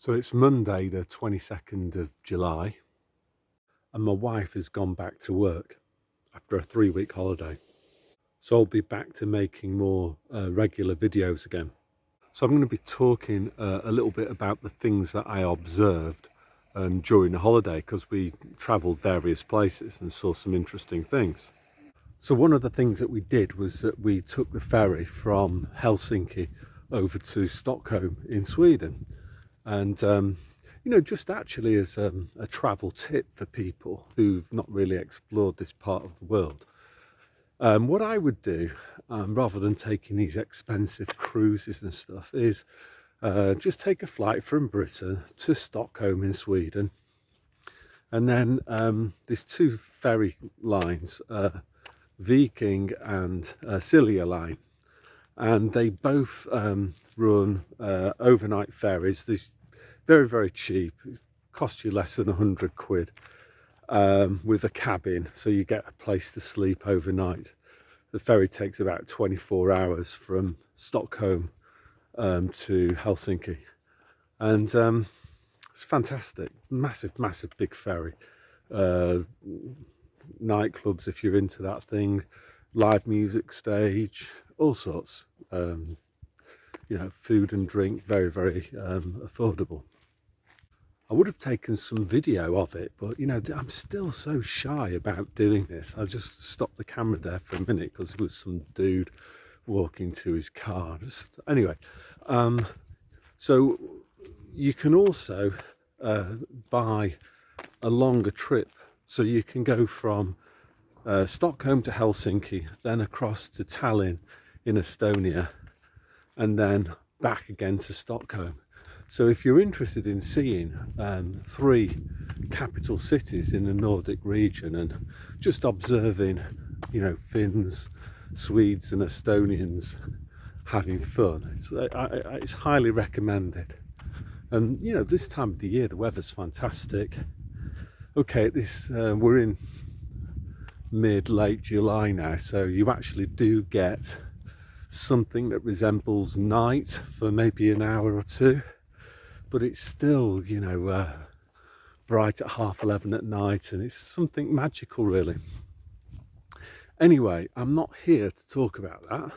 So it's Monday the 22nd of July and my wife has gone back to work after a 3-week holiday. So I'll be back to making more regular videos again. So I'm going to be talking a little bit about the things that I observed during the holiday, because we travelled various places and saw some interesting things. So one of the things that we did was that we took the ferry from Helsinki over to Stockholm in Sweden. And you know, just actually as a travel tip for people who've not really explored this part of the world, what I would do, rather than taking these expensive cruises and stuff, is just take a flight from Britain to Stockholm in Sweden. And then there's two ferry lines, Viking and Silja line, and they both run overnight ferries. There's very, very cheap. It costs you less than 100 quid with a cabin, so you get a place to sleep overnight. The ferry takes about 24 hours from Stockholm to Helsinki, and it's fantastic. Massive big ferry. Nightclubs if you're into that thing, live music stage, all sorts. You know, food and drink, very affordable. I would have taken some video of it, but you know, I'm still so shy about doing this. I just stopped the camera there for a minute because there was some dude walking to his car. Anyway, so you can also buy a longer trip, so you can go from Stockholm to Helsinki, then across to Tallinn in Estonia, and then back again to Stockholm. So if you're interested in seeing 3 capital cities in the Nordic region and just observing, you know, Finns, Swedes and Estonians having fun, it's highly recommended. And you know, this time of the year the weather's fantastic. Okay, we're in mid-late July now, so you actually do get something that resembles night for maybe an hour or two, but it's still, you know, bright at 11:30 at night, and it's something magical really. Anyway, I'm not here to talk about that.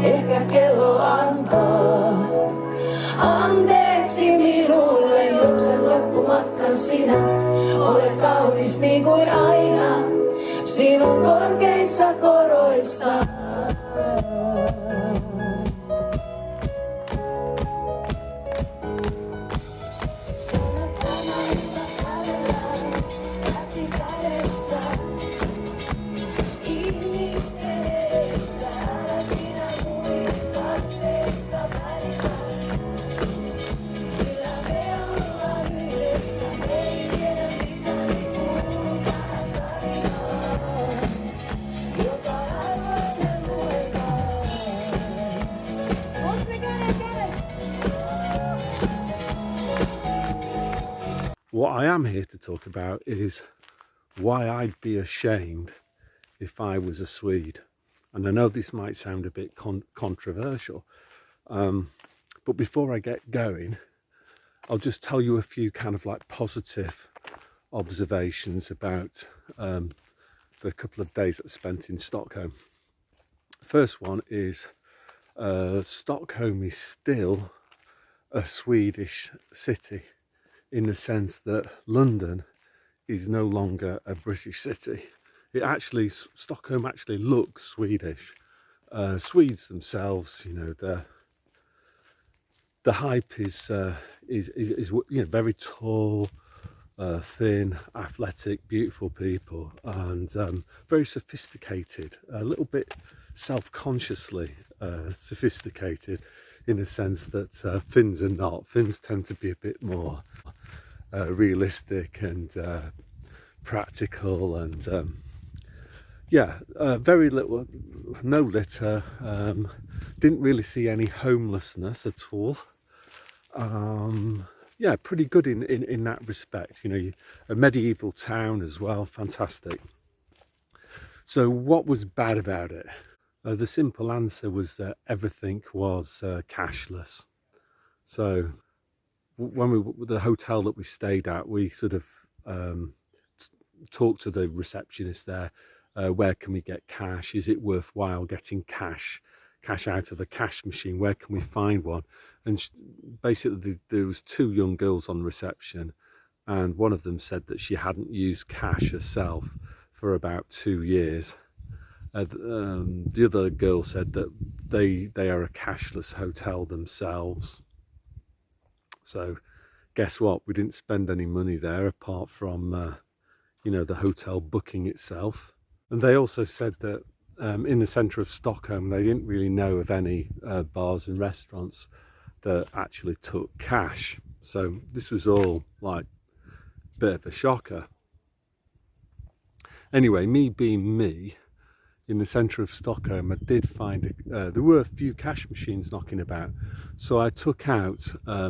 Ehkä kello antaa anteeksi minulle, juoksen loppumatkan sinä. Olet kaunis niin kuin aina, sinun korkeissa koroissa. What I am here to talk about is why I'd be ashamed if I was a Swede. And I know this might sound a bit controversial, but before I get going, I'll just tell you a few kind of like positive observations about the couple of days that I spent in Stockholm. First one is Stockholm is still a Swedish city, in the sense that London is no longer a British city. Stockholm actually looks Swedish. Swedes themselves, you know, the hype is you know, very tall, thin, athletic, beautiful people, and very sophisticated, a little bit self-consciously sophisticated, in the sense that Finns are not. Finns tend to be a bit more realistic and practical, and very little, no litter, didn't really see any homelessness at all. yeah, pretty good in that respect. You know, a medieval town as well, fantastic. So what was bad about it? The simple answer was that everything was cashless. So when the hotel that we stayed at, we sort of um, talked to the receptionist there. Where can we get cash? Is it worthwhile getting cash out of a cash machine? Where can we find one? And basically, there was two young girls on reception, and one of them said that she hadn't used cash herself for about 2 years. The other girl said that they are a cashless hotel themselves. So guess what? We didn't spend any money there apart from you know, the hotel booking itself. And they also said that in the centre of Stockholm, they didn't really know of any bars and restaurants that actually took cash. So this was all like a bit of a shocker. Anyway, me being me, in the centre of Stockholm, I did find there were a few cash machines knocking about. So I took out, I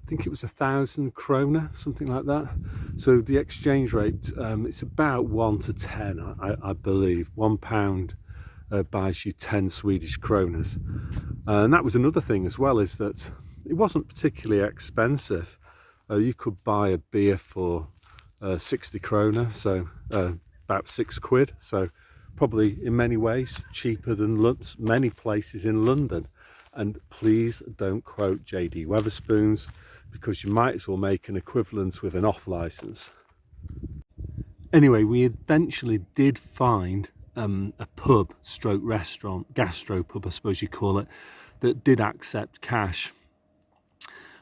think it was 1,000 krona, something like that. So the exchange rate, it's about 1 to 10, I believe. £1 buys you 10 Swedish kronas. And that was another thing as well, is that it wasn't particularly expensive. You could buy a beer for 60 krona, so about £6. So probably in many ways cheaper than many places in London. And please don't quote JD Wetherspoons, because you might as well make an equivalence with an off license. Anyway, we eventually did find a pub stroke restaurant, gastro pub I suppose you call it, that did accept cash.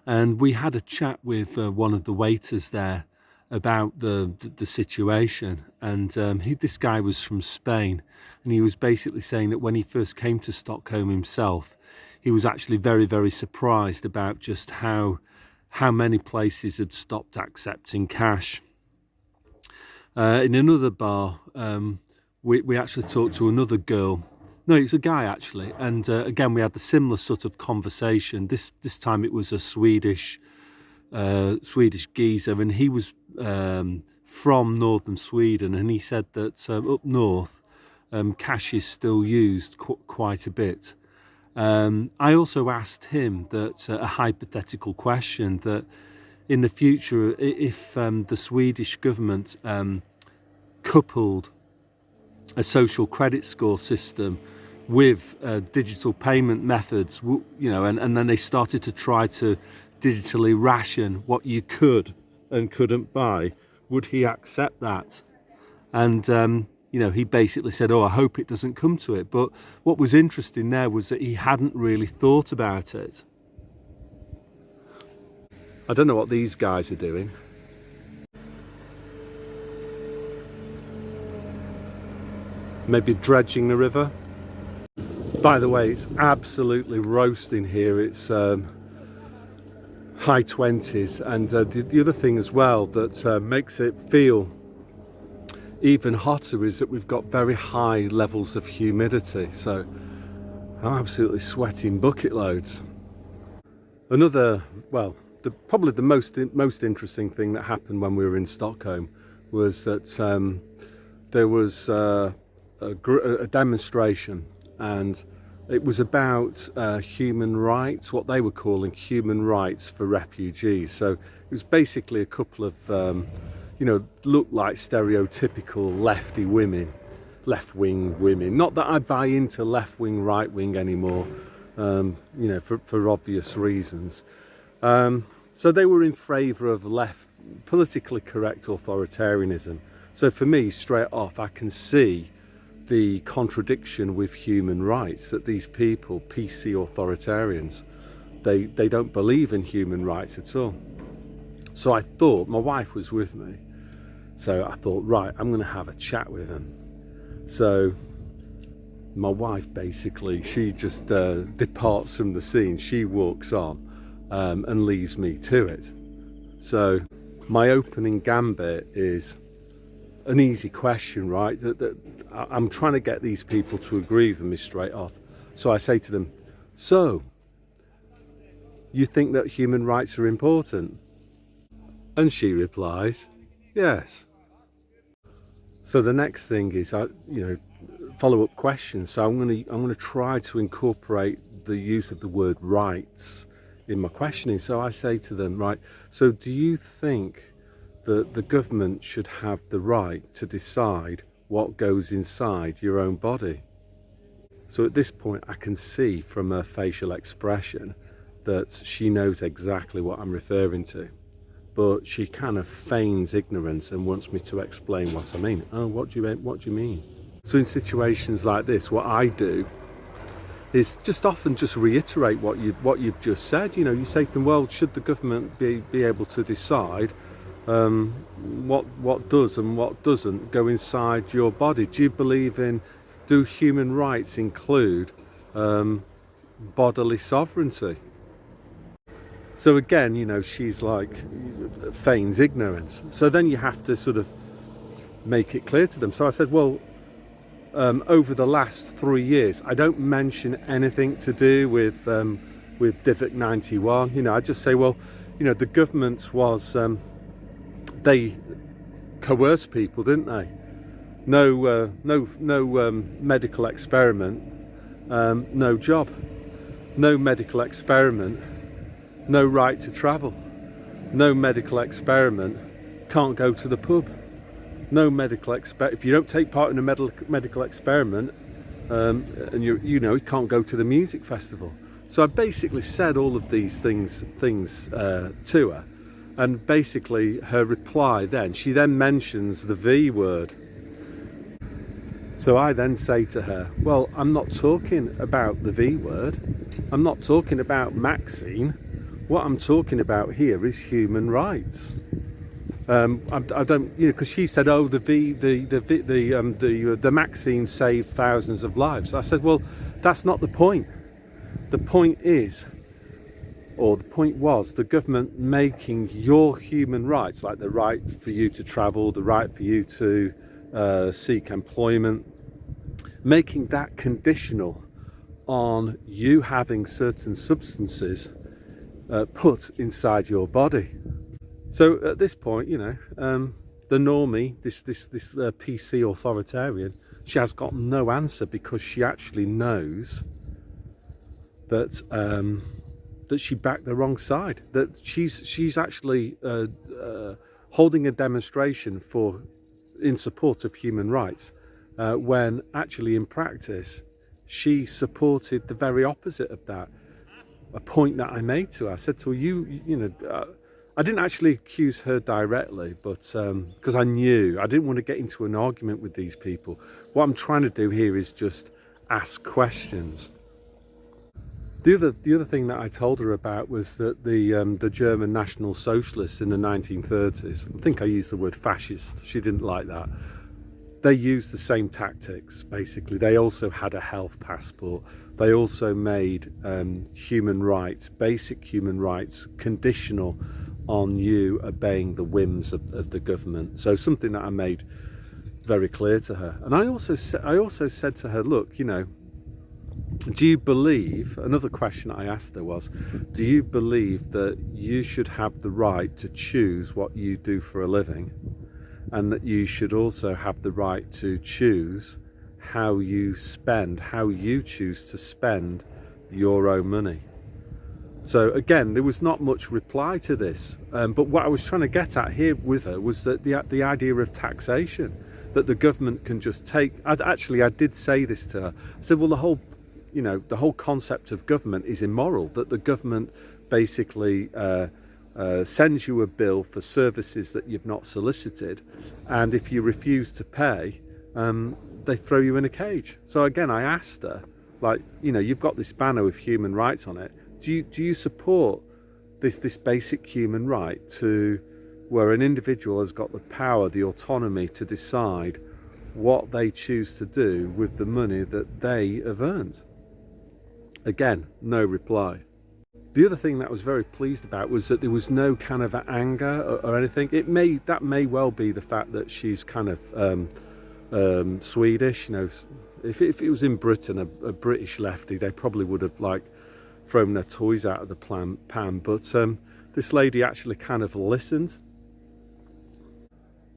And we had a chat with one of the waiters there about the situation, and this guy was from Spain, and he was basically saying that when he first came to Stockholm himself, he was actually very, very surprised about just how many places had stopped accepting cash. In another bar, we actually talked to another girl. No, it was a guy actually, and again we had the similar sort of conversation. This time it was a Swedish geezer, and he was from northern Sweden, and he said that up north cash is still used quite a bit. I also asked him that a hypothetical question, that in the future, if the Swedish government coupled a social credit score system with digital payment methods, you know, and then they started to try to digitally ration what you could and couldn't buy, would he accept that? And you know, he basically said, oh, I hope it doesn't come to it. But what was interesting there was that he hadn't really thought about it. I don't know what these guys are doing. Maybe dredging the river. By the way, it's absolutely roasting here. It's high 20s, and the other thing as well that makes it feel even hotter is that we've got very high levels of humidity, so I'm absolutely sweating bucket loads. Another, well, probably the most interesting thing that happened when we were in Stockholm was that there was a demonstration, and it was about human rights, what they were calling human rights for refugees. So it was basically a couple of you know, looked like stereotypical left-wing women. Not that I buy into left-wing, right-wing anymore, you know, for obvious reasons. So they were in favour of left, politically correct authoritarianism. So for me, straight off, I can see the contradiction with human rights, that these people, PC authoritarians, they don't believe in human rights at all. So I thought, my wife was with me, so I thought, right, I'm going to have a chat with them. So my wife basically, she just departs from the scene. She walks on and leaves me to it. So my opening gambit is an easy question, right? That I'm trying to get these people to agree with me straight off. So I say to them, so you think that human rights are important? And she replies, yes. So the next thing is, follow-up questions. So I'm going to try to incorporate the use of the word rights in my questioning. So I say to them, right, so do you think that the government should have the right to decide what goes inside your own body? So at this point, I can see from her facial expression that she knows exactly what I'm referring to, but she kind of feigns ignorance and wants me to explain what I mean. Oh, what do you mean? So in situations like this, what I do is just often just reiterate what you've just said. You say to them, well, should the government be able to decide what does and what doesn't go inside your body? Do human rights include bodily sovereignty? So again, she's like, feigns ignorance. So then you have to sort of make it clear to them. So I said, well, over the last 3 years, I don't mention anything to do with Divic 91. I just say, well, the government was, they coerced people, didn't they? No medical experiment, no job. No medical experiment, no right to travel. No medical experiment, can't go to the pub. No medical if you don't take part in a medical experiment, and you can't go to the music festival. So I basically said all of these things to her, and basically her reply she then mentions the V word. So I then say to her, well, I'm not talking about the V word. I'm not talking about Maxine. What I'm talking about here is human rights. I don't, because she said, oh, the Maxine saved thousands of lives. I said, well, that's not the point. The point is, or the point was, the government making your human rights, like the right for you to travel, the right for you to seek employment, making that conditional on you having certain substances put inside your body. So at this point, the normie, this PC authoritarian, she has got no answer, because she actually knows that that she backed the wrong side. That she's actually holding a demonstration in support of human rights, when actually in practice she supported the very opposite of that. A point that I made to her, I said to her, I didn't actually accuse her directly, but because I knew I didn't want to get into an argument with these people. What I'm trying to do here is just ask questions. The other thing that I told her about was that the German National Socialists in the 1930s, I think I used the word fascist, she didn't like that. They used the same tactics, basically. They also had a health passport. They also made human rights, basic human rights, conditional on you obeying the whims of the government. So something that I made very clear to her. And I also said to her, look, do you believe, another question I asked her was, do you believe that you should have the right to choose what you do for a living, and that you should also have the right to choose how you choose to spend your own money? So again, there was not much reply to this, but what I was trying to get at here with her was that the idea of taxation, that the government can just take. I did say this to her. I said, well, the whole concept of government is immoral. That the government basically sends you a bill for services that you've not solicited, and if you refuse to pay, they throw you in a cage. So again, I asked her, you've got this banner with human rights on it. Do you support this basic human right to where an individual has got the power, the autonomy to decide what they choose to do with the money that they have earned? Again, no reply. The other thing that I was very pleased about was that there was no kind of anger or anything. That may well be the fact that she's kind of Swedish. If it was in Britain, a British lefty, they probably would have throwing their toys out of the pan. But this lady actually kind of listened.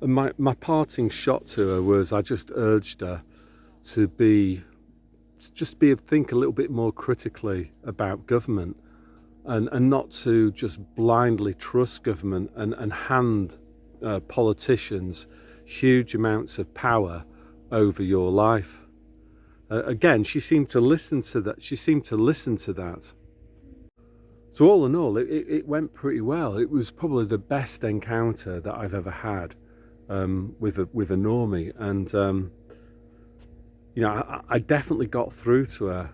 And my parting shot to her was, I just urged her to think a little bit more critically about government, and not to just blindly trust government and hand politicians huge amounts of power over your life. Again, she seemed to listen to that. So all in all, it went pretty well. It was probably the best encounter that I've ever had with a normie, and I definitely got through to her,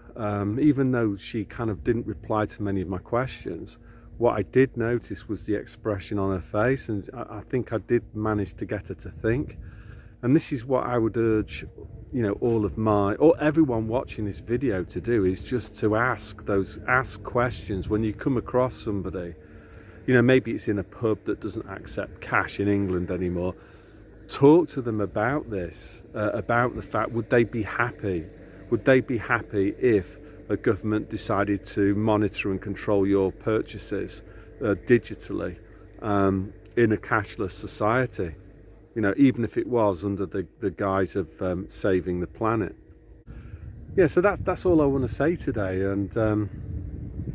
even though she kind of didn't reply to many of my questions. What I did notice was the expression on her face, and I think I did manage to get her to think. And this is what I would urge, everyone watching this video to do, is just to ask questions when you come across somebody. Maybe it's in a pub that doesn't accept cash in England anymore. Talk to them about this, about the fact, would they be happy if a government decided to monitor and control your purchases digitally in a cashless society? Even if it was under the guise of saving the planet. Yeah, so that's all I want to say today. And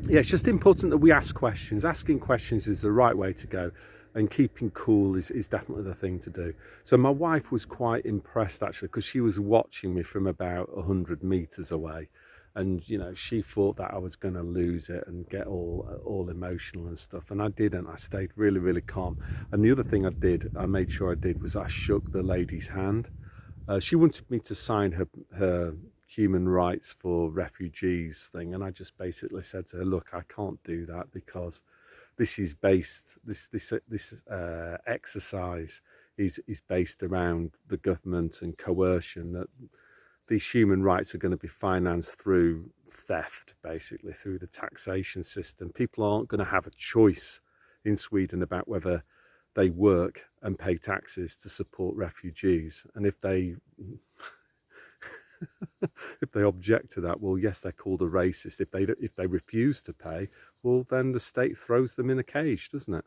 it's just important that we ask questions. Asking questions is the right way to go, and keeping cool is definitely the thing to do. So my wife was quite impressed, actually, because she was watching me from about 100 meters away, and she thought that I was going to lose it and get all emotional and stuff, and I didn't. I stayed really, really calm. And the other thing I made sure I did, was I shook the lady's hand. She wanted me to sign her human rights for refugees thing, and I just basically said to her, look, I can't do that, because this exercise is based around the government and coercion, that these human rights are going to be financed through theft, basically through the taxation system. People aren't going to have a choice in Sweden about whether they work and pay taxes to support refugees. And if they if they object to that, well, yes, they're called a racist. If they refuse to pay, well, then the state throws them in a cage, doesn't it?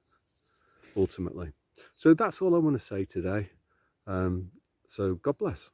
Ultimately. So that's all I want to say today. So God bless.